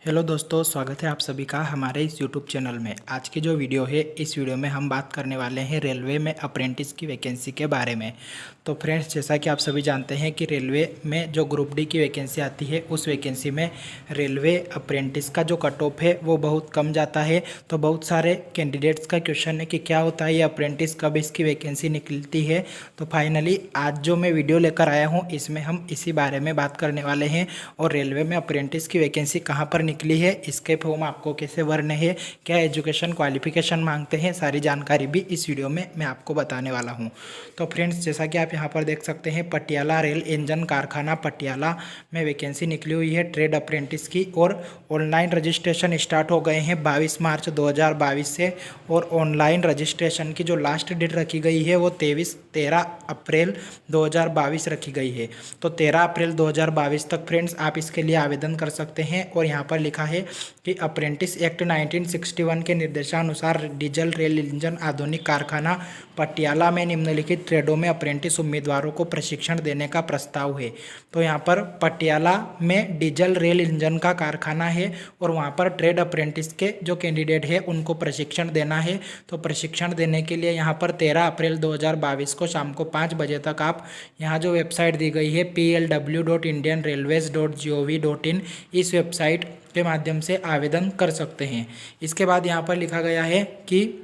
Hello दोस्तों, स्वागत है आप सभी का हमारे इस यूट्यूब चैनल में। आज की जो वीडियो है, इस वीडियो में हम बात करने वाले हैं रेलवे में अप्रेंटिस की वैकेंसी के बारे में। तो फ्रेंड्स, जैसा कि आप सभी जानते हैं कि रेलवे में जो ग्रुप डी की वैकेंसी आती है, उस वैकेंसी में रेलवे अप्रेंटिस का जो कट ऑफ है वो बहुत कम जाता है। तो बहुत सारे कैंडिडेट्स का क्वेश्चन है कि क्या होता है ये अप्रेंटिस, कब इसकी वैकेंसी निकलती है। तो फाइनली आज जो मैं वीडियो लेकर आया हूँ, इसमें हम इसी बारे में बात करने वाले हैं। और रेलवे में अप्रेंटिस की वैकेंसी कहाँ पर निकली है, इसके फॉर्म आपको कैसे भरने हैं, क्या एजुकेशन क्वालिफिकेशन मांगते हैं, सारी जानकारी भी इस वीडियो में मैं आपको बताने वाला हूं। तो फ्रेंड्स, जैसा कि आप यहां पर देख सकते हैं, पटियाला रेल इंजन कारखाना पटियाला में वैकेंसी निकली हुई है ट्रेड अप्रेंटिस की। और ऑनलाइन रजिस्ट्रेशन स्टार्ट हो गए हैं 22 मार्च 2022 से। और ऑनलाइन रजिस्ट्रेशन की जो लास्ट डेट रखी गई है वो 13 अप्रैल 2022 रखी गई है। तो 13 अप्रैल 2022 तक फ्रेंड्स आप इसके लिए आवेदन कर सकते हैं। और यहाँ पर लिखा है कि अप्रेंटिस एक्ट 1961 के निर्देशानुसार डीजल रेल इंजन आधुनिक कारखाना पटियाला में निम्नलिखित ट्रेडों में अप्रेंटिस उम्मीदवारों को प्रशिक्षण देने का प्रस्ताव है। तो यहाँ पर पटियाला में डीजल रेल इंजन का कारखाना है और वहाँ पर ट्रेड अप्रेंटिस के जो कैंडिडेट है उनको प्रशिक्षण देना है। तो प्रशिक्षण देने के लिए यहाँ पर 13 अप्रैल 2022 को शाम को 5 बजे तक आप यहाँ जो वेबसाइट दी गई है plw.indianrailways.gov.in, इस वेबसाइट के माध्यम से आवेदन कर सकते हैं। इसके बाद यहाँ पर लिखा गया है कि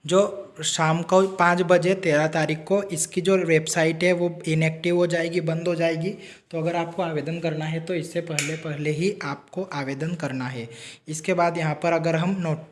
जो शाम को 5 बजे 13 तारीख को इसकी जो वेबसाइट है वो इनएक्टिव हो जाएगी, बंद हो जाएगी। तो अगर आपको आवेदन करना है तो इससे पहले ही आपको आवेदन करना है। इसके बाद यहाँ पर अगर हम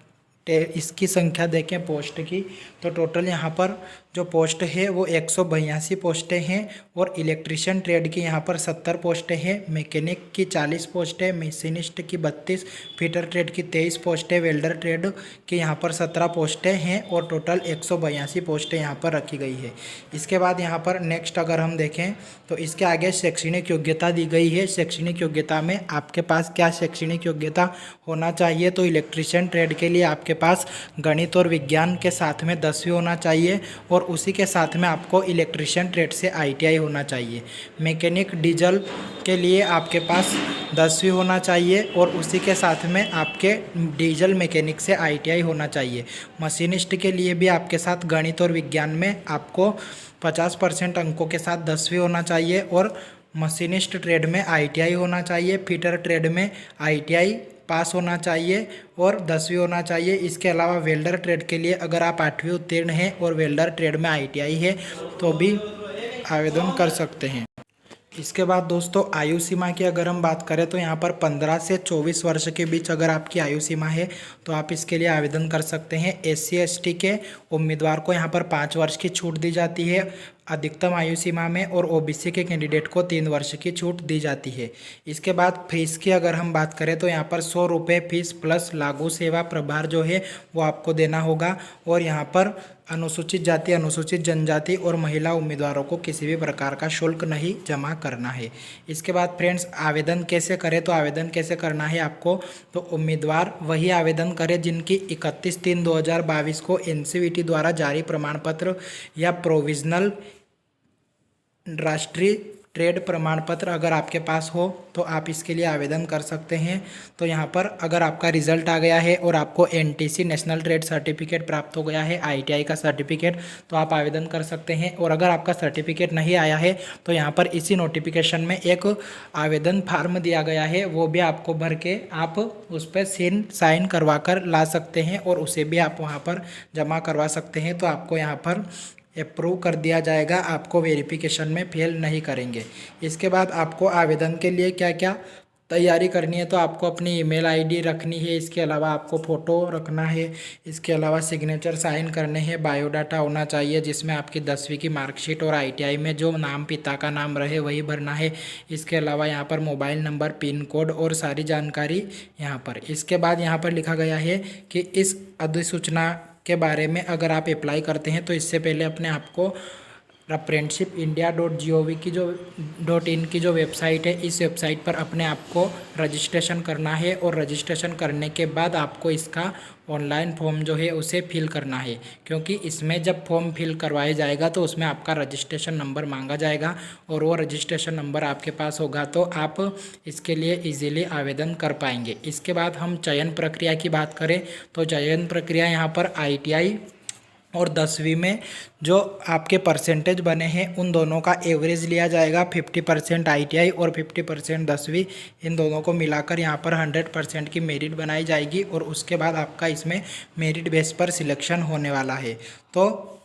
इसकी संख्या देखें पोस्ट की, तो टोटल यहाँ पर जो पोस्ट है वो 182 पोस्टें हैं। और इलेक्ट्रिशियन ट्रेड की यहाँ पर 70 पोस्टें हैं, मैकेनिक की 40 पोस्टें, मशीनिस्ट की 32, फिटर ट्रेड की 23 पोस्टें, वेल्डर ट्रेड की यहाँ पर 17 पोस्टें हैं। और टोटल 182 पोस्टें यहाँ पर रखी गई है। इसके बाद यहाँ पर नेक्स्ट अगर हम देखें तो इसके आगे शैक्षणिक योग्यता दी गई है। शैक्षणिक योग्यता में आपके पास क्या शैक्षणिक योग्यता होना चाहिए, तो इलेक्ट्रिशियन ट्रेड के लिए आपके पास गणित और विज्ञान के साथ में 10वीं होना चाहिए। और उसी के साथ में आपको इलेक्ट्रिशियन ट्रेड से ITI होना चाहिए। मैकेनिक डीजल के लिए आपके पास 10वीं होना चाहिए और उसी के साथ में आपके डीजल मैकेनिक से ITI होना चाहिए। मशीनिस्ट के लिए भी आपके साथ गणित और विज्ञान में आपको 50% अंकों के साथ 10वीं होना चाहिए। और मशीनिस्ट ट्रेड में ITI होना चाहिए। फिटर ट्रेड में ITI पास होना चाहिए और 10वीं होना चाहिए। इसके अलावा वेल्डर ट्रेड के लिए अगर आप 8वीं उत्तीर्ण हैं और वेल्डर ट्रेड में ITI है तो भी आवेदन कर सकते हैं। इसके बाद दोस्तों, आयु सीमा की अगर हम बात करें तो यहाँ पर 15 से 24 वर्ष के बीच अगर आपकी आयु सीमा है तो आप इसके लिए आवेदन कर सकते हैं। SC ST के उम्मीदवार को यहाँ पर 5 वर्ष की छूट दी जाती है अधिकतम आयु सीमा में। और OBC के कैंडिडेट को 3 वर्ष की छूट दी जाती है। इसके बाद फीस की अगर हम बात करें तो यहाँ पर 100 रुपये फीस प्लस लागू सेवा प्रभार जो है वो आपको देना होगा। और यहाँ पर अनुसूचित जाति, अनुसूचित जनजाति और महिला उम्मीदवारों को किसी भी प्रकार का शुल्क नहीं जमा करना है। इसके बाद फ्रेंड्स, आवेदन कैसे करें, तो आवेदन कैसे करना है आपको, तो उम्मीदवार वही आवेदन करें जिनकी 31/3/2022 को NCVT द्वारा जारी प्रमाण पत्र या प्रोविजनल राष्ट्रीय ट्रेड प्रमाण पत्र अगर आपके पास हो तो आप इसके लिए आवेदन कर सकते हैं। तो यहाँ पर अगर आपका रिजल्ट आ गया है और आपको NTC नेशनल ट्रेड सर्टिफिकेट प्राप्त हो गया है, ITI का सर्टिफिकेट, तो आप आवेदन कर सकते हैं। और अगर आपका सर्टिफिकेट नहीं आया है तो यहाँ पर इसी नोटिफिकेशन में एक आवेदन फार्म दिया गया है, वो भी आपको भर के आप उस पर साइन करवा कर ला सकते हैं और उसे भी आप वहाँ पर जमा करवा सकते हैं। तो आपको यहाँ पर अप्रूव कर दिया जाएगा, आपको वेरिफिकेशन में फेल नहीं करेंगे। इसके बाद आपको आवेदन के लिए क्या क्या तैयारी करनी है, तो आपको अपनी ईमेल ID रखनी है। इसके अलावा आपको फ़ोटो रखना है। इसके अलावा सिग्नेचर साइन करने हैं। बायोडाटा होना चाहिए जिसमें आपकी 10वीं की मार्कशीट और ITI में जो नाम पिता का नाम रहे वही भरना है। इसके अलावा यहाँ पर मोबाइल नंबर, पिन कोड और सारी जानकारी यहाँ पर। इसके बाद यहाँ पर लिखा गया है कि इस अधिसूचना के बारे में अगर आप अप्लाई करते हैं तो इससे पहले अपने आप को apprenticeshipindia.gov की जो .in की जो वेबसाइट है, इस वेबसाइट पर अपने आप को रजिस्ट्रेशन करना है और रजिस्ट्रेशन करने के बाद आपको इसका ऑनलाइन फॉर्म जो है उसे फिल करना है, क्योंकि इसमें जब फॉर्म फिल करवाया जाएगा तो उसमें आपका रजिस्ट्रेशन नंबर मांगा जाएगा और वो रजिस्ट्रेशन नंबर आपके पास होगा तो आप इसके लिए इजीली आवेदन कर पाएंगे। इसके बाद हम चयन प्रक्रिया की बात करें तो चयन प्रक्रिया यहाँ पर ITI और 10वीं में जो आपके परसेंटेज बने हैं उन दोनों का एवरेज लिया जाएगा। 50% ITI और 50% 10वीं, इन दोनों को मिलाकर यहाँ पर 100% की मेरिट बनाई जाएगी और उसके बाद आपका इसमें मेरिट बेस पर सिलेक्शन होने वाला है। तो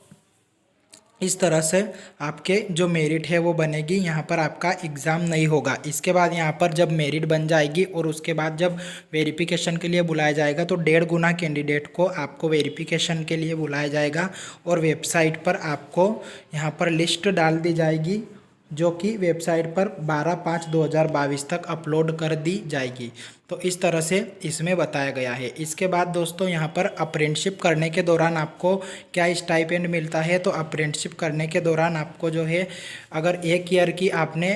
इस तरह से आपके जो मेरिट है वो बनेगी, यहाँ पर आपका एग्ज़ाम नहीं होगा। इसके बाद यहाँ पर जब मेरिट बन जाएगी और उसके बाद जब वेरिफिकेशन के लिए बुलाया जाएगा तो 1.5 गुना कैंडिडेट को आपको वेरिफिकेशन के लिए बुलाया जाएगा और वेबसाइट पर आपको यहाँ पर लिस्ट डाल दी जाएगी, जो कि वेबसाइट पर 12/5/2022 तक अपलोड कर दी जाएगी। तो इस तरह से इसमें बताया गया है। इसके बाद दोस्तों यहाँ पर अप्रेंटिसशिप करने के दौरान आपको क्या स्टाइपेंड मिलता है, तो अप्रेंटिसशिप करने के दौरान आपको जो है, अगर 1 ईयर की आपने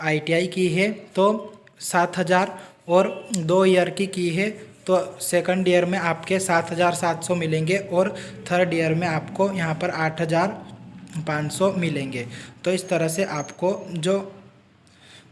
ITI की है तो 7,000 और 2 ईयर की है तो सेकंड ईयर में आपके 7,700 मिलेंगे और थर्ड ईयर में आपको यहाँ पर 8,500 मिलेंगे। तो इस तरह से आपको जो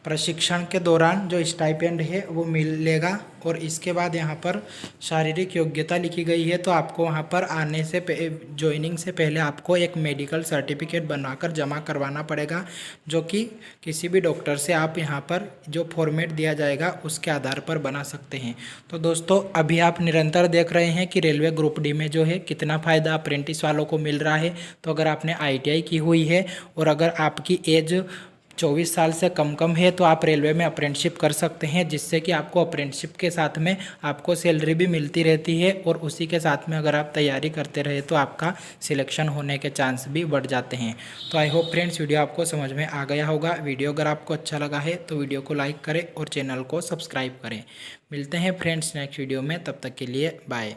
प्रशिक्षण के दौरान जो स्टाइपेंड है वो मिलेगा। और इसके बाद यहाँ पर शारीरिक योग्यता लिखी गई है, तो आपको वहाँ पर आने से ज्वाइनिंग से पहले आपको एक मेडिकल सर्टिफिकेट बनाकर जमा करवाना पड़ेगा, जो कि किसी भी डॉक्टर से आप यहाँ पर जो फॉर्मेट दिया जाएगा उसके आधार पर बना सकते हैं। तो दोस्तों अभी आप निरंतर देख रहे हैं कि रेलवे ग्रुप डी में जो है कितना फ़ायदा अप्रेंटिस वालों को मिल रहा है। तो अगर आपने ITI की हुई है और अगर आपकी एज 24 साल से कम है तो आप रेलवे में अप्रेंटिसशिप कर सकते हैं, जिससे कि आपको अप्रेंटिसशिप के साथ में आपको सैलरी भी मिलती रहती है और उसी के साथ में अगर आप तैयारी करते रहे तो आपका सिलेक्शन होने के चांस भी बढ़ जाते हैं। तो आई होप फ्रेंड्स वीडियो आपको समझ में आ गया होगा। वीडियो अगर आपको अच्छा लगा है तो वीडियो को लाइक करें और चैनल को सब्सक्राइब करें। मिलते हैं फ्रेंड्स नेक्स्ट वीडियो में, तब तक के लिए बाय।